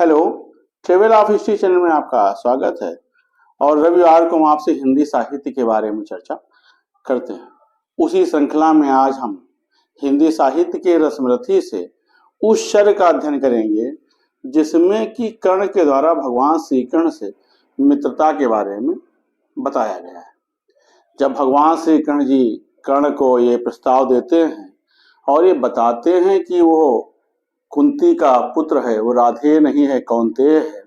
Hello. Travel of history channel में आपका स्वागत है। और रविवार को हम आपसे हिंदी साहित्य के बारे में चर्चा करते हैं। उसी श्रृंखला में आज हम हिंदी साहित्य के रसमरथी से उस शर का अध्ययन करेंगे जिसमें कि कर्ण के द्वारा भगवान श्री कृष्ण से मित्रता के बारे में बताया गया है। जब भगवान श्री कृष्ण जी कर्ण को ये प्रस्ताव देते हैं और ये बताते हैं कि वो कुंती का पुत्र है, वो राधे नहीं है, कौंतेय है,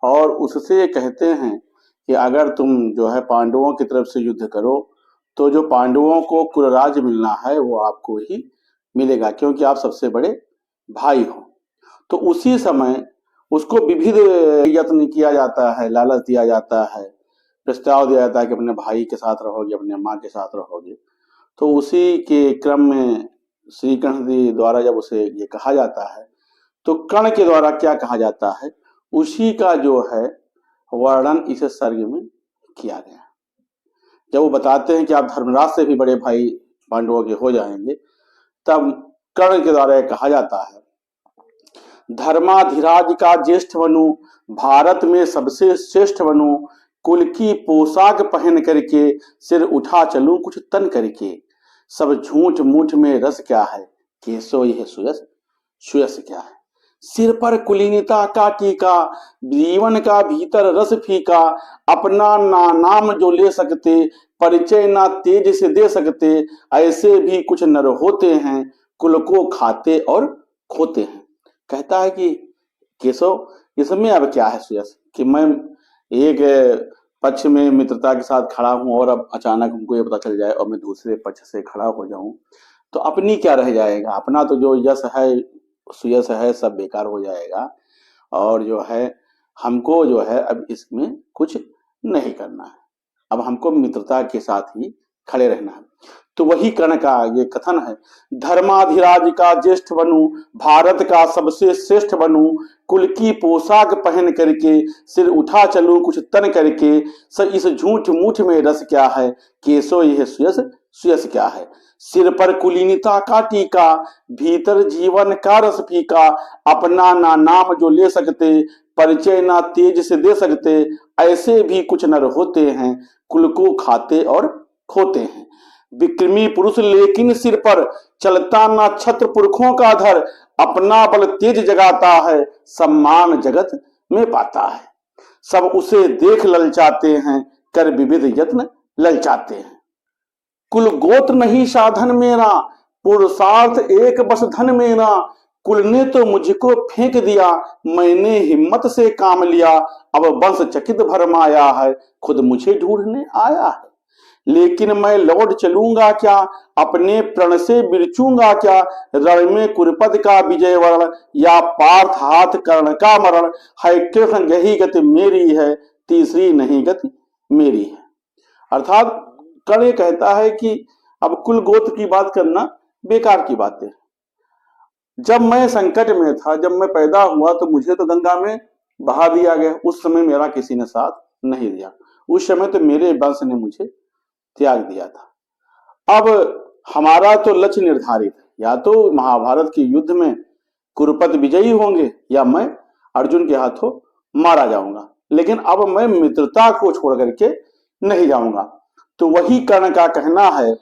और उससे कहते हैं कि अगर तुम जो है पांडवों की तरफ से युद्ध करो तो जो पांडवों को कुलराज मिलना है वो आपको ही मिलेगा, क्योंकि आप सबसे बड़े भाई हो। तो उसी समय उसको विविध यत्न किया जाता है, लालच दिया जाता है, प्रस्ताव दिया जाता है कि अपने भाई के साथ रहोगे, अपने माँ के साथ रहोगे। तो उसी के क्रम में श्री कृष्ण जी द्वारा जब उसे ये कहा जाता है तो कर्ण के द्वारा क्या कहा जाता है उसी का जो है वर्णन इस सर्ग में किया गया। जब वो बताते हैं कि आप धर्मराज से भी बड़े भाई पांडवों के हो जाएंगे, तब कर्ण के द्वारा कहा जाता है, धर्माधिराज का ज्येष्ठ बनूं, भारत में सबसे श्रेष्ठ बनूं, कुल की पोशाक पहन करके सिर उठा चलूं कुछ तन करके, सब झूठ मूठ में रस क्या है, केसो यह सुयस सुयस क्या है। सिर पर कुलीनता का टीका, जीवन का भीतर रस फीका, अपना ना नाम जो ले सकते, परिचय ना तेज से दे सकते, ऐसे भी कुछ नर होते हैं, कुल को खाते और खोते हैं। कहता है कि केशव, इसमें अब क्या है सुयस कि मैं एक पक्ष में मित्रता के साथ खड़ा हूं और अब अचानक हमको ये पता चल जाए और मैं दूसरे पक्ष से खड़ा हो जाऊं तो अपनी क्या रह जाएगा, अपना तो जो यश है सुयश है सब बेकार हो जाएगा, और जो है हमको जो है अब इसमें कुछ नहीं करना है, अब हमको मित्रता के साथ ही खड़े रहना है। तो वही कर्ण का ये कथन है, धर्माधिराज का ज्येष्ठ बनूं, भारत का सबसे श्रेष्ठ बनूं, कुल की पोशाक पहन करके सिर उठा चलूं कुछ तन करके, इस झूठ मूठ में रस क्या है, केसो यह सुयस सुयस क्या है। सिर पर कुलीनता का टीका, भीतर जीवन का रस फीका, अपना ना नाम जो ले सकते, परिचय ना तेज से दे सकते, ऐसे भी कुछ नर होते हैं, कुल को खाते और खोते हैं। विक्रमी पुरुष लेकिन सिर पर चलता ना छत्र पुरखों का धर, अपना बल तेज जगाता है, सम्मान जगत में पाता है। सब उसे देख ललचाते हैं, कर विविध यत्न ललचाते हैं। कुल गोत्र नहीं साधन मेरा, पुरुषार्थ एक बस धन मेरा, कुल ने तो मुझको फेंक दिया, मैंने हिम्मत से काम लिया, अब वंश चकित भरमाया है, खुद मुझे ढूंढने आया है। लेकिन मैं लौट चलूंगा क्या, अपने प्रण से बिरचूंगा क्या, रण में कुरपद का विजय वरण, या पार्थ हाथ कर्ण का मरण, है कृष्ण यही गति मेरी है, तीसरी नहीं गति मेरी है। अर्थात कर्ण ये कहता है कि अब कुल गोत्र की बात करना बेकार की बात है। जब मैं संकट में था, जब मैं पैदा हुआ तो मुझे तो गंगा में बहा दिया गया, उस समय मेरा किसी ने साथ नहीं दिया, उस समय तो मेरे वंश ने मुझे त्याग दिया था। अब हमारा तो लक्ष्य निर्धारित है, या तो महाभारत के युद्ध में कुरुपद विजयी होंगे या मैं अर्जुन के हाथों मारा जाऊंगा, लेकिन अब मैं मित्रता को छोड़ करके नहीं जाऊंगा। तो वही कर्ण का कहना है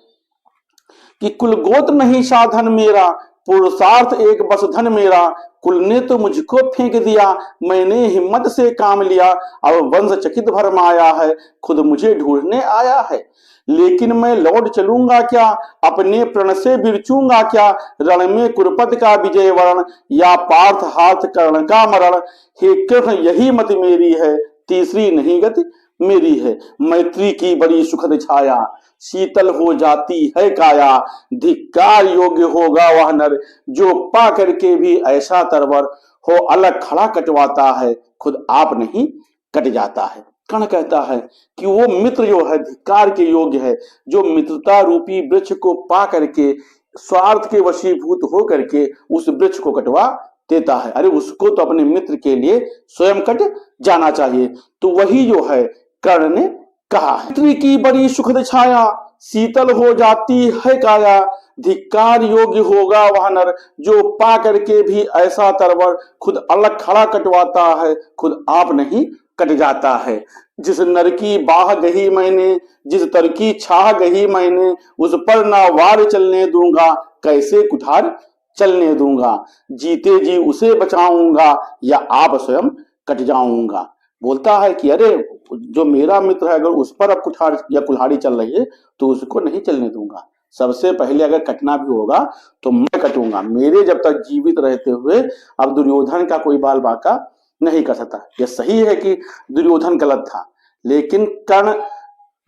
कि कुल गोत्र नहीं साधन मेरा, पुरुषार्थ एक बस धन मेरा, कुल ने तो मुझको फेंक दिया, मैंने हिम्मत से काम लिया, अब वंश चकित भरमाया है, खुद मुझे ढूंढने आया है। लेकिन मैं लौट चलूंगा क्या, अपने प्रण से बिरचूंगा क्या, रण में कुरपद का विजय वरण, या पार्थ हाथ कर्ण का मरण, हे कृष्ण यही मत मेरी है, तीसरी नहीं गति मेरी है। मैत्री की बड़ी सुखद छाया, शीतल हो जाती है काया, धिक्कार योग्य होगा वह नर, जो पा करके भी ऐसा तरवर हो, अलग खड़ा कटवाता है, खुद आप नहीं कट जाता है। कर्ण कहता है कि वो मित्र जो है धिक्कार के योग्य है, जो मित्रता रूपी वृक्ष को पा करके स्वार्थ के वशीभूत हो करके उस वृक्ष को कटवा देता है। अरे उसको तो अपने मित्र के लिए स्वयं कट जाना चाहिए। तो वही जो है कर्ण ने कहा है, मित्र की बड़ी सुखद छाया, शीतल हो जाती है काया, धिक्कार योग्य होगा वह नर जो पा करके भी ऐसा तरवर, खुद अलग खड़ा कटवाता है, खुद आप नहीं कट जाता है। जिस नर की बाह गही मैंने, जिस तर की छाह गही मैंने, उस पर ना वार चलने दूंगा, कैसे कुठार चलने दूंगा। जीते जी उसे बचाऊंगा, या आप स्वयं कट जाऊंगा। बोलता है कि अरे जो मेरा मित्र है, अगर उस पर अब कुठार या कुल्हाड़ी चल रही है तो उसको नहीं चलने दूंगा। सबसे पहले अगर कटना भी होगा तो मैं कटूंगा। मेरे जब तक जीवित रहते हुए अब दुर्योधन का कोई बाल बांका नहीं कर सकता। यह सही है कि दुर्योधन गलत था, लेकिन कर्ण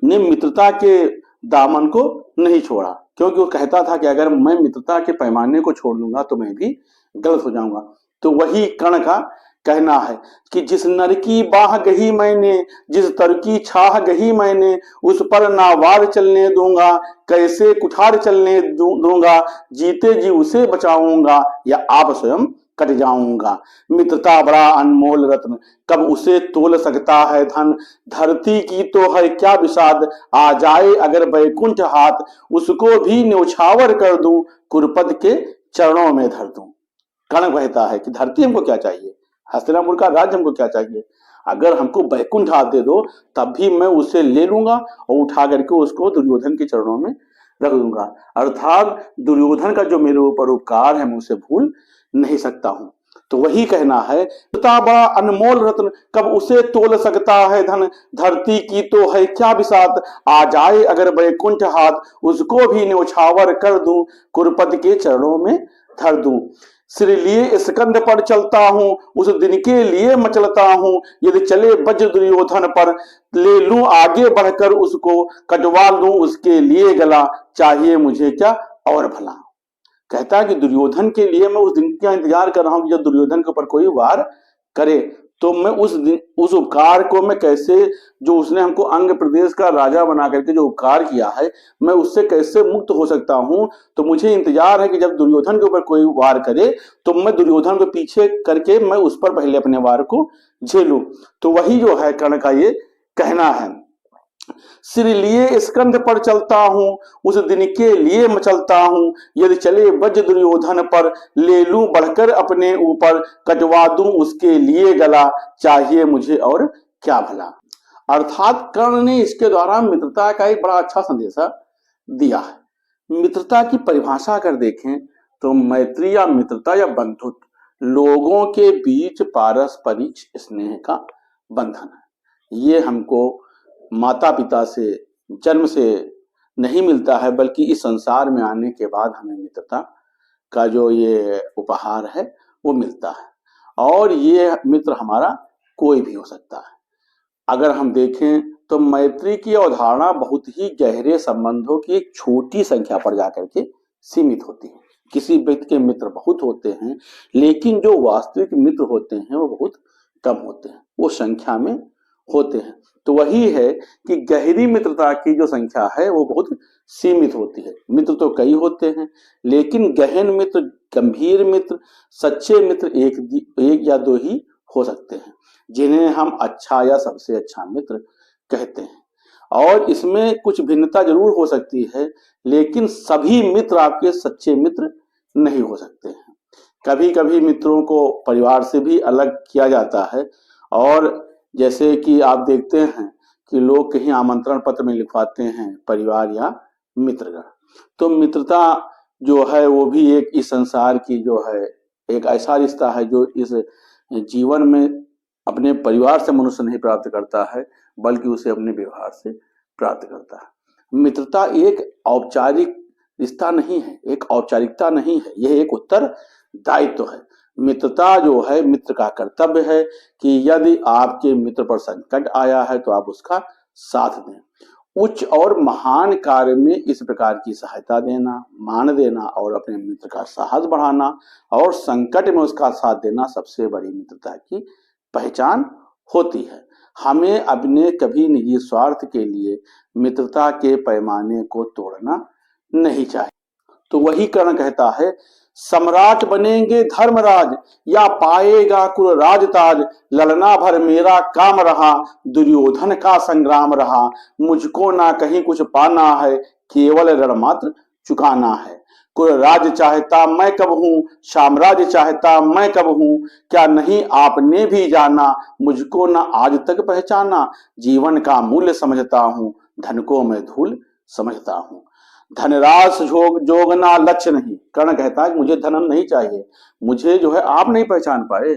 ने मित्रता के दामन को नहीं छोड़ा, क्योंकि वो कहता था कि अगर मैं मित्रता के पैमाने को छोड़ दूंगा तो मैं भी गलत हो जाऊंगा। तो वही कर्ण का कहना है कि जिस नर की बाह गही मैंने, जिस तर की छाह गही मैंने, उस पर ना वार चलने दूंगा, कैसे कुठार चलने दूंगा। जीते जी उसे बचाऊंगा, या आप स्वयं कट जाऊंगा। मित्रता बड़ा अनमोल रत्न, कब उसे तोल सकता है धन। धरती की तो है क्या विषाद, आ जाए अगर बैकुंठ हाथ, उसको भी न्यौछावर कर दूं, कुरपद के चरणों में धर दूं। कर्ण कहता है कि धरती हमको क्या चाहिए, हस्तिनापुर का राज्य हमको क्या चाहिए, अगर हमको बैकुंठ हाथ दे दो तब भी मैं उसे ले लूंगा और उठा करके उसको दुर्योधन के चरणों में रख दूंगा। अर्थात दुर्योधन का जो मेरे ऊपर उपकार है मैं उसे भूल नहीं सकता हूं। तो वही कहना है, पिता बड़ा अनमोल रत्न, कब उसे तोल सकता है धन। धरती की तो है क्या बिसात, आ जाए अगर बैकुंठ हाथ, उसको भी न्यौछावर कर दूं, कुरपद के चरणों में धर दूं। सिर लिए स्कंद पर चलता हूं, उस दिन के लिए मचलता हूं, यदि चले वज्र दुर्योधन पर, ले लूं आगे बढ़कर उसको, कटवा लूं उसके लिए गला, चाहिए मुझे क्या और भला। कहता है कि दुर्योधन के लिए मैं उस दिन का इंतजार कर रहा हूं कि जब दुर्योधन के ऊपर कोई वार करे, तो मैं उस दिन उस उपकार को मैं कैसे, जो उसने हमको अंग प्रदेश का राजा बना करके जो उपकार किया है, मैं उससे कैसे मुक्त हो सकता हूं। तो मुझे इंतजार है कि जब दुर्योधन के ऊपर कोई वार करे तो मैं दुर्योधन को पीछे करके मैं उस पर पहले अपने वार को झेलूं। तो वही जो है कर्ण का ये कहना है। सिर लिए स्कंद पर चलता हूं, उस दिन के लिए मचलता हूं, यदि चले वज्र दुर्योधन पर, ले लूं बढ़कर अपने ऊपर, कटवा दूं उसके लिए गला, चाहिए मुझे और क्या भला। अर्थात कर्ण ने इसके द्वारा मित्रता का एक बड़ा अच्छा संदेशा दिया है। मित्रता की परिभाषा अगर देखें तो मैत्री या मित्रता या बंधुत्व लोगों के बीच पारस्परिक स्नेह का बंधन है। ये हमको माता पिता से, जन्म से नहीं मिलता है, बल्कि इस संसार में आने के बाद हमें मित्रता का जो ये उपहार है वो मिलता है। और ये मित्र हमारा कोई भी हो सकता है। अगर हम देखें तो मैत्री की अवधारणा बहुत ही गहरे संबंधों की एक छोटी संख्या पर जाकर के सीमित होती है। किसी व्यक्ति के मित्र बहुत होते हैं, लेकिन जो वास्तविक मित्र होते हैं वो बहुत कम होते हैं, वो संख्या में होते हैं। तो वही है कि गहरी मित्रता की जो संख्या है वो बहुत सीमित होती है। मित्र तो कई होते हैं, लेकिन गहन मित्र, गंभीर मित्र, सच्चे मित्र एक या दो ही हो सकते हैं, जिन्हें हम अच्छा या सबसे अच्छा मित्र कहते हैं। और इसमें कुछ भिन्नता जरूर हो सकती है, लेकिन सभी मित्र आपके सच्चे मित्र नहीं हो सकते हैं। कभी कभी मित्रों को परिवार से भी अलग किया जाता है, और जैसे कि आप देखते हैं कि लोग कहीं आमंत्रण पत्र में लिखवाते हैं परिवार या मित्रगण। तो मित्रता जो है वो भी एक इस संसार की जो है एक ऐसा रिश्ता है जो इस जीवन में अपने परिवार से मनुष्य नहीं प्राप्त करता है, बल्कि उसे अपने व्यवहार से प्राप्त करता है। मित्रता एक औपचारिक रिश्ता नहीं है, एक औपचारिकता नहीं है, यह एक उत्तरदायित्व है। मित्रता जो है, मित्र का कर्तव्य है कि यदि आपके मित्र पर संकट आया है तो आप उसका साथ दें। उच्च और महान कार्य में इस प्रकार की सहायता देना, मान देना और अपने मित्र का साहस बढ़ाना और संकट में उसका साथ देना सबसे बड़ी मित्रता की पहचान होती है। हमें अपने कभी निजी स्वार्थ के लिए मित्रता के पैमाने को तोड़ना नहीं चाहिए। तो वही कर्ण कहता है, सम्राट बनेंगे धर्मराज या पाएगा कुल राजताज, ललना भर मेरा काम रहा, दुर्योधन का संग्राम रहा, मुझको ना कहीं कुछ पाना है, केवल रण मात्र चुकाना है। कुल राज्य चाहता मैं कब हूँ, साम्राज्य चाहता मैं कब हूँ, क्या नहीं आपने भी जाना, मुझको न आज तक पहचाना। जीवन का मूल्य समझता हूँ, धन को मैं धूल समझता हूँ। धनराश जोगना लक्ष्य नहीं। कर्ण कहता है कि मुझे धन नहीं चाहिए, मुझे जो है आप नहीं पहचान पाए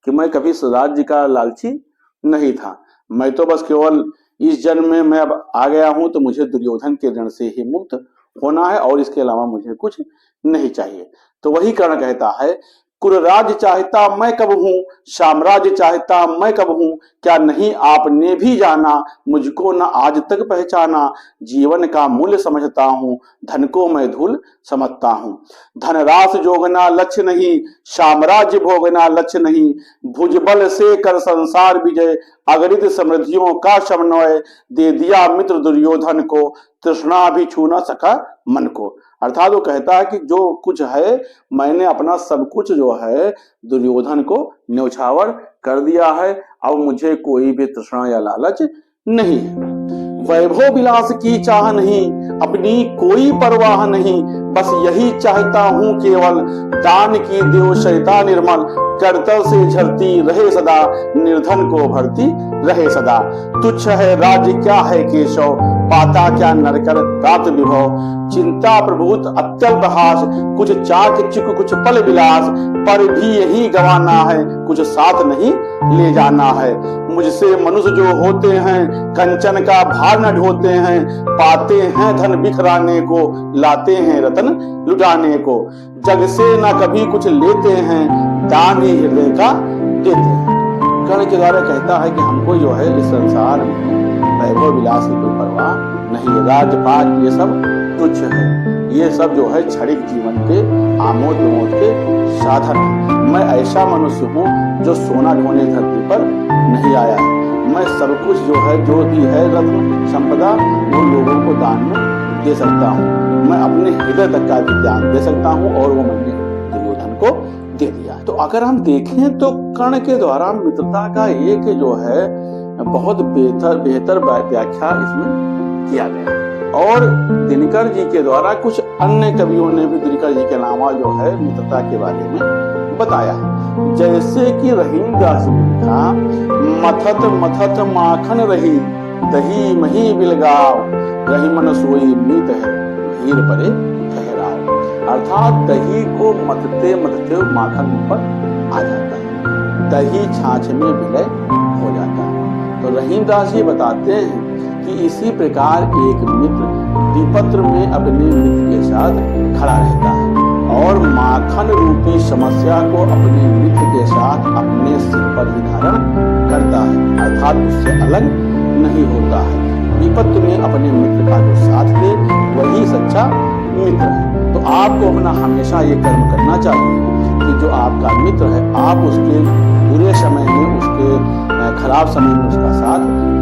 कि मैं कभी राज्य का लालची नहीं था। मैं तो बस केवल इस जन्म में मैं अब आ गया हूं, तो मुझे दुर्योधन के ऋण से ही मुक्त होना है और इसके अलावा मुझे कुछ नहीं चाहिए। तो वही कर्ण कहता है, कुल राज्य चाहता मैं कब हूँ, साम्राज्य चाहता मैं कब हूँ, क्या नहीं आपने भी जाना, मुझको न आज तक पहचाना। जीवन का मूल्य समझता हूँ, धन को मैं धूल समझता हूँ। धनराश जोगना लक्ष्य नहीं, साम्राज्य भोगना लक्ष्य नहीं, भुजबल से कर संसार विजय, अगणित समृद्धियों का समन्वय, दे दिया मित्र दुर्योधन को, तृष्णा भी छू न सका मन को। अर्थात वो कहता है कि जो कुछ है मैंने अपना सब कुछ जो है दुर्योधन को न्यौछावर कर दिया है, अब मुझे कोई भी तृष्णा या लालच नहीं है। वैभव विलास की चाह नहीं, अपनी कोई परवाह नहीं, बस यही चाहता हूँ केवल, दान की देव शयता निर्मल, करतल से झरती रहे सदा, निर्धन को भरती रहे सदा। तुच्छ है राज्य क्या है केशव, पाता क्या नरकर रात विभव, चिंता प्रभुत अत्यल्प हास, कुछ चाक चुक कुछ पल विलास, पर भी यही गवाना है, कुछ साथ नहीं ले जाना है। मुझसे मनुष्य जो होते हैं, कंचन का भार न ढोते हैं, पाते हैं धन बिखराने को, लाते हैं रतन लुटाने को, जग से न कभी कुछ लेते हैं, दान ही हृदय का देते हैं। कर्ण के द्वारा कहता है कि हमको जो है इस संसार में वैभव विलास की कोई परवाह नहीं है, राजपाट ये सब तुच्छ है, ये सब जो है क्षणिक जीवन के आमोद विमोद के साधन है। मैं ऐसा मनुष्य हूँ जो सोना ढोने धरती पर नहीं आया है, मैं सब कुछ जो है जो भी है रत्न संपदा वो लोगों को दान में दे सकता हूँ, मैं अपने हृदय तक का भी ज्ञान दे सकता हूँ और वो मैंने दुर्योधन को दे दिया। तो अगर हम देखें तो कर्ण के द्वारा मित्रता का एक जो है बहुत बेहतर व्याख्या इसमें किया गया। और दिनकर जी के द्वारा कुछ अन्य कवियों ने भी दिनकर जी के अलावा जो है मित्रता के बारे में बताया। जैसे कि रहीम दास ने लिखा, मथत मथत माखन रही, दही मही बिलगाव, रही मन सोई मीत है, भीड़ परे ठहराओ। अर्थात दही को मथते मथते माखन पर आ जाता है, दही छाछ में विलय हो जाता है। तो रहीम दास जी बताते हैं कि इसी प्रकार एक मित्र विपत्र में अपने मित्र के साथ खड़ा रहता है और माखन रूपी समस्या को अपने मित्र के साथ अपने सिर पर ही धारण करता है, अर्थात उससे अलग नहीं होता है। विपत्ति में अपने मित्र का जो साथ दे वही सच्चा मित्र है। तो आपको अपना हमेशा ये कर्म करना चाहिए कि जो आपका मित्र है आप उसके बुरे समय में, उसके खराब समय में उसका साथ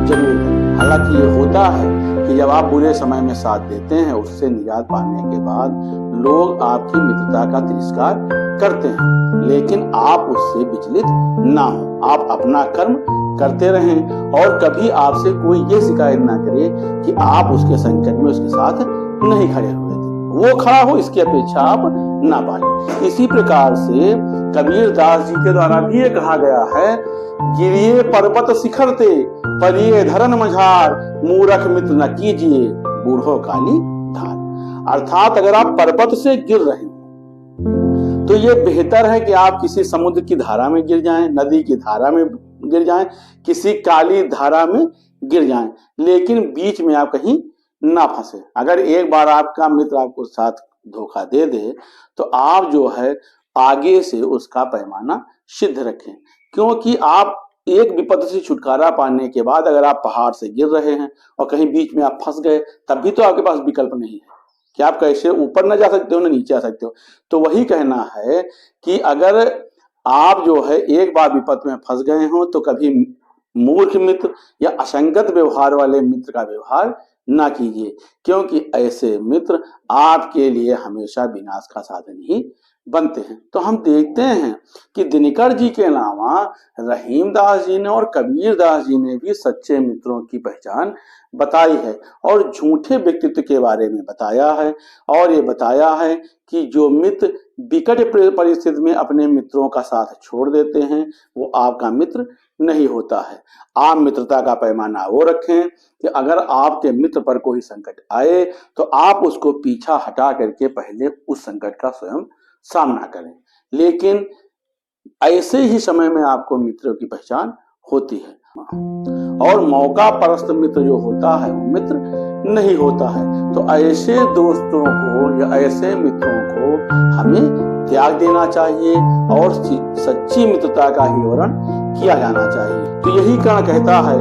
जरूर दें। हालांकि ये होता है कि जब आप बुरे समय में साथ देते हैं, उससे निजात पाने के बाद लोग आपकी मित्रता का तिरस्कार करते हैं, लेकिन आप उससे विचलित ना हो, आप अपना कर्म करते रहें और कभी आपसे कोई ये शिकायत ना करे कि आप उसके संकट में उसके साथ नहीं खड़े हुए थे, वो खड़ा हो इसकी अपेक्षा आप ना पालें। इसी प्रकार से कबीर दास जी के द्वारा भी ये कहा गया है, गिरिए पर्वत शिखर ते, परिये धरन मझार, मूर्ख मित्र न कीजिए, बूढ़ो काली धार। अर्थात अगर आप पर्वत से गिर रहे हैं तो ये बेहतर है कि आप किसी समुद्र की धारा में गिर जाएं, नदी की धारा में गिर जाएं, किसी काली धारा में गिर जाएं, लेकिन बीच में आप कहीं ना फंसे। अगर एक बार आपका मित्र आपको साथ धोखा दे दे तो आप जो है आगे से उसका पैमाना सिद्ध रखें, क्योंकि आप एक विपत्ति से छुटकारा पाने के बाद अगर आप पहाड़ से गिर रहे हैं और कहीं बीच में आप फंस गए, तब भी तो आपके पास विकल्प नहीं है कि आप कैसे ऊपर न जा सकते हो न नीचे आ सकते हो। तो वही कहना है कि अगर आप जो है एक बार विपत्ति में फंस गए हो तो कभी मूर्ख मित्र या असंगत व्यवहार वाले मित्र का व्यवहार ना कीजिए, क्योंकि ऐसे मित्र आपके लिए हमेशा विनाश का साधन ही बनते हैं। तो हम देखते हैं कि दिनकर जी के अलावा रहीमदास जी ने और कबीरदास जी ने भी सच्चे मित्रों की पहचान बताई है और झूठे व्यक्तित्व के बारे में बताया है। और ये बताया है कि जो मित्र विकट परिस्थिति में अपने मित्रों का साथ छोड़ देते हैं वो आपका मित्र नहीं होता है। आप मित्रता का पैमाना वो रखें कि अगर आपके मित्र पर कोई संकट आए तो आप उसको पीछा हटा करके पहले उस संकट का स्वयं सामना करें। लेकिन ऐसे ही समय में आपको मित्रों की पहचान होती है और मौका परस्त मित्र जो होता है वो मित्र नहीं होता है। तो ऐसे दोस्तों को या ऐसे मित्रों को हमें त्याग देना चाहिए और सच्ची मित्रता का ही वर्णन किया जाना चाहिए। तो यही कर्ण कहता है,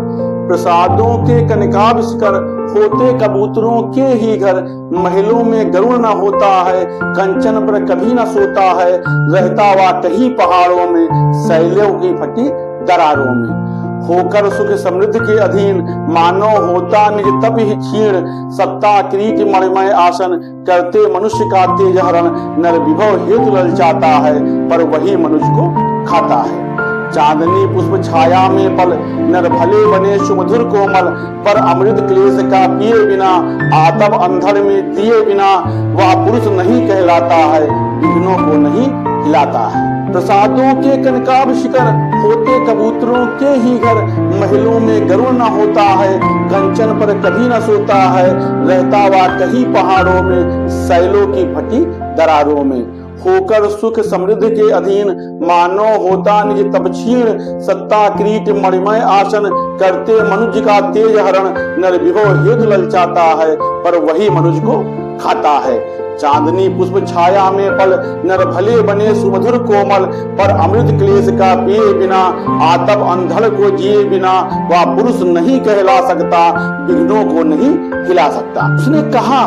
प्रसादों के कनकाभ शिखर होते कबूतरों के ही घर, महलों में गरुड़ न होता है, कंचन पर कभी न सोता है, रहता हुआ कहीं पहाड़ों में, शैलों की फटी दरारों में। होकर सुख समृद्ध के अधीन, मानव होता निज तप ही क्षीण, सत्ता किरीट मणिमय आसन, करते मनुष्य का तेज हरण, नर विभव हेतु ललचाता है, पर वही मनुष्य को खाता है। चांदनी पुष्प छाया में पल, नर भले बने सुमधुर कोमल, पर अमृत क्लेश का पिए बिना, आतप अंधड़ में दिए बिना, वह पुरुष नहीं कहलाता है, विघ्नों को नहीं हिलाता है। प्रसादों के कनकाभ शिखर होते कबूतरों के ही घर, महलों में गरुड़ न होता है, कंचन पर कभी न सोता है, रहता हुआ कहीं पहाड़ों में, शैलों की फटी दरारों में। होकर सुख समृद्ध के अधीन, मानव होता निज तप क्षीण, सत्ता किरीट मणिमय आसन, करते मनुष्य का तेज हरण, नर विभव हेतु ललचाता है, पर वही मनुष्य को खाता है। चांदनी पुष्प छाया में पल, नर भले बने सुमधुर कोमल, पर अमृत क्लेश का पिए बिना, आतप अंधड़ को जिए बिना, वह पुरुष नहीं कहला सकता, विघ्नों को नहीं हिला सकता। उसने कहा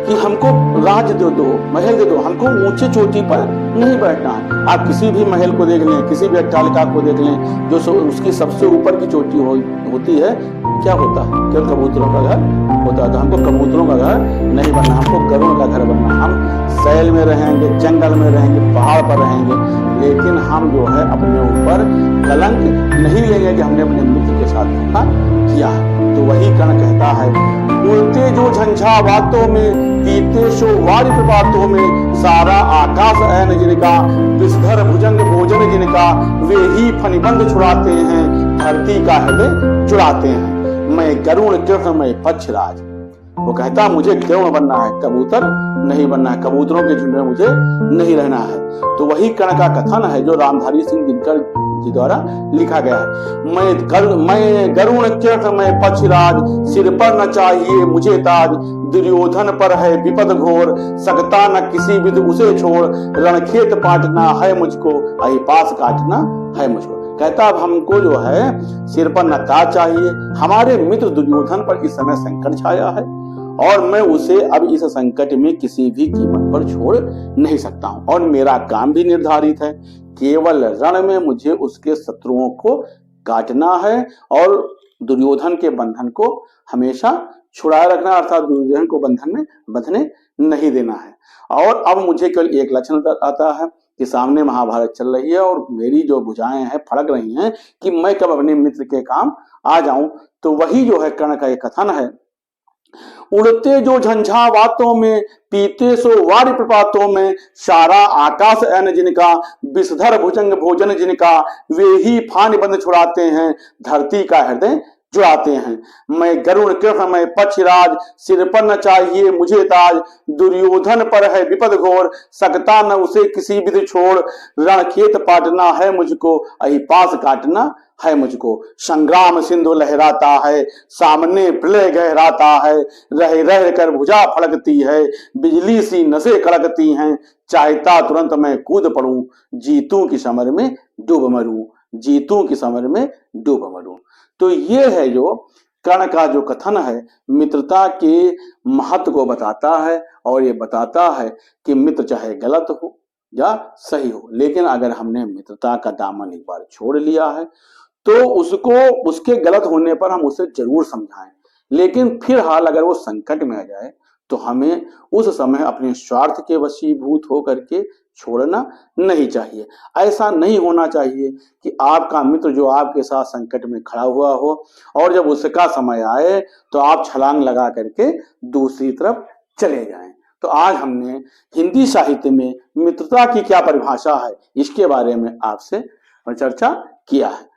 कि हमको राज दे दो, महल दे दो, हमको ऊंचे चोटी पर नहीं बैठना है। आप किसी भी महल को देख लें, किसी भी अट्टालिका को देख लें, जो उसकी सबसे ऊपर की चोटी होती है, क्या होता है? केवल कबूतरों का घर होता है। तो हमको कबूतरों का घर नहीं बनना, हमको गरुड़ का घर बनना। हम शैल में रहेंगे, जंगल में रहेंगे, पहाड़ पर रहेंगे, लेकिन हम जो है अपने ऊपर कलंक नहीं लेंगे कि हमने अपने मित्र के साथ धोखा किया है। तो वही कर्ण कहता है, उड़ते जो झंझा बातों में, पीते शो वारी बातों में, सारा आकाश ऐन जिनका, विषधर भुजंग भोजन जिनका, वे ही फनिबंध छुड़ाते हैं, धरती का हृदय चुराते हैं। मैं गरुड़ कृष्ण मैं पक्षराज। वो कहता मुझे गरुड़ बनना है, कबूतर नहीं बनना है, कबूतरों के झुंड में मुझे नहीं रहना है। तो वही कर्ण का कथन है जो रामधारी सिंह दिनकर जी द्वारा लिखा गया है। मैं गरुड़ कृष्ण मैं पक्षराज, सिर पर न चाहिए मुझे ताज, दुर्योधन पर है विपद घोर, सकता न किसी विध उसे छोड़, रणखेत पाटना है मुझको, अहिपास काटना है मुझको। कहता अब हमको जो है सिर पर न ताज चाहिए, हमारे मित्र दुर्योधन पर इस समय संकट छाया है और मैं उसे अब इस संकट में किसी भी कीमत पर छोड़ नहीं सकता हूं, और मेरा काम भी निर्धारित है, केवल रण में मुझे उसके शत्रुओं को काटना है और दुर्योधन के बंधन को हमेशा छुड़ाए रखना, अर्थात दुर्योधन को बंधन में बंधने नहीं देना है। और अब मुझे केवल एक लक्षण आता है कि सामने महाभारत चल रही है और मेरी जो भुजाएं हैं फड़क रही हैं कि मैं कब अपने मित्र के काम आ जाऊं। तो वही जो है कर्ण का एक कथन है, उड़ते जो झंझा बातों में, पीते सो वारी प्रपातों में, सारा आकाश ऐन जिनका, विषधर भुजंग भोजन जिनका, वे ही फान बंद छुड़ाते हैं, धरती का हृदय जुड़ाते हैं। मैं गरुड़ कृष्ण मैं पक्षराज, सिर पर न चाहिए मुझे ताज, दुर्योधन पर है विपद घोर, सकता न उसे किसी विधि छोड़, रणखेत पाटना है मुझको, अहिपास काटना है मुझको। संग्राम सिंधु लहराता है, सामने प्रलय गहराता है, रह रह कर भुजा फड़कती है, बिजली सी नसें कड़कती हैं, चाहता तुरंत मैं कूद पड़ूं, जीतूं की समर में डूब मरूं, जीतूं की समर में डूब मरूं। तो ये है जो कर्ण का जो कथन है, मित्रता के महत्व को बताता है और ये बताता है कि मित्र चाहे गलत हो या सही हो, लेकिन अगर हमने मित्रता का दामन एक बार छोड़ लिया है तो उसको उसके गलत होने पर हम उसे जरूर समझाएं, लेकिन फिर हाल अगर वो संकट में आ जाए तो हमें उस समय अपने स्वार्थ के वशीभूत होकर के छोड़ना नहीं चाहिए। ऐसा नहीं होना चाहिए कि आपका मित्र जो आपके साथ संकट में खड़ा हुआ हो और जब उसका समय आए तो आप छलांग लगा करके दूसरी तरफ चले जाएं। तो आज हमने हिंदी साहित्य में मित्रता की क्या परिभाषा है इसके बारे में आपसे चर्चा किया है।